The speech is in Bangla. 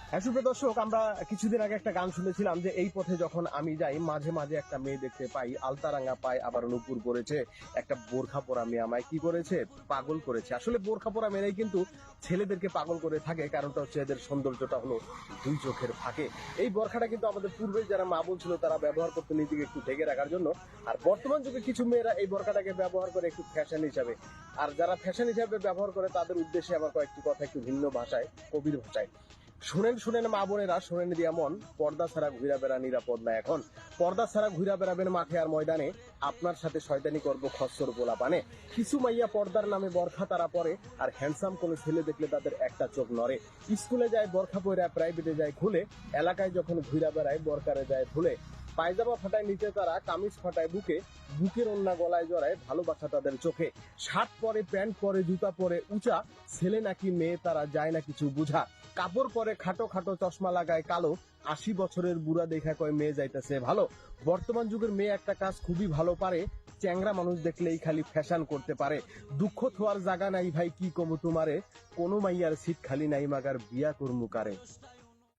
হ্যাঁ, সুপ্রিয় দর্শক, আমরা কিছুদিন আগে একটা গান শুনেছিলাম যে এই পথে যখন আমি যাই মাঝে মাঝে একটা মেয়ে দেখতে পাই, আলতারাঙ্গা পাই, আবার নুপুর পরেছে, একটা বোরখা পরা মেয়ে আমায় কি করেছে, পাগল করেছে। আসলে বোরখা পরা মেয়েরাই কিন্তু ছেলেদেরকে পাগল করে থাকে, কারণটা হচ্ছে এদের সৌন্দর্যটা হলো দুই চোখের ফাঁকে। এই বোরখাটা কিন্তু আমাদের পূর্বে যারা মা বোন ছিল তারা ব্যবহার করতে নিজেকে একটু ঢেকে রাখার জন্য, আর বর্তমান যুগে কিছু মেয়েরা এই বোরখাটাকে ব্যবহার করে একটু ফ্যাশন হিসাবে। আর যারা ফ্যাশন হিসাবে ব্যবহার করে তাদের উদ্দেশ্যে আবার কয়েকটি কথা একটু ভিন্ন ভাষায়, কবির ভাষায়। শুনেন শুনেন মা বোনেরা, শোনেন দিয়া মন, পর্দা ছাড়া ঘুরা বেড়া নিরাপদ না এখন। পর্দা ছাড়া ঘুরা বেড়াবেন মাঠে আর ময়দানে, আপনার সাথে শয়তানি করব খচ্চর গোলা পানে। কিছু মাইয়া পর্দার নামে বরখা তারা পরে, আর হ্যান্ডসাম কোনো ছেলে দেখলে তাদের একটা চোখ নড়ে। স্কুলে যায় বরখা পয়রা, প্রাইভেটে যায় খুলে, এলাকায় যখন ঘুরা বেড়ায় বরকারে যায় ভুলে। পায়জামা ফাটায় নিচে তারা, কামিজ ফাটায় বুকে, বুকের অন্যা গলায় জড়ায়, ভালোবাসা তাদের চোখে। শার্ট পরে, প্যান্ট পরে, জুতা পরে উঁচা, ছেলে নাকি মেয়ে তারা যায় না কিছু বুঝা। কাপড় পরে খাটো খাটো, চশমা লাগায় কালো, 80 বছরের বুড়া দেখা কয় মেয়ে যাইতেছে ভালো। বর্তমান যুগের মেয়ে একটা কাজ খুবই ভালো পারে, চ্যাংরা মানুষ দেখলেই খালি ফ্যাশন করতে পারে। দুঃখ থোয়ার জায়গা নাই ভাই কি কমু তোমারে, কোনো মাইয়ার সিট খালি নাই মাগার বিয়া করমু কারে।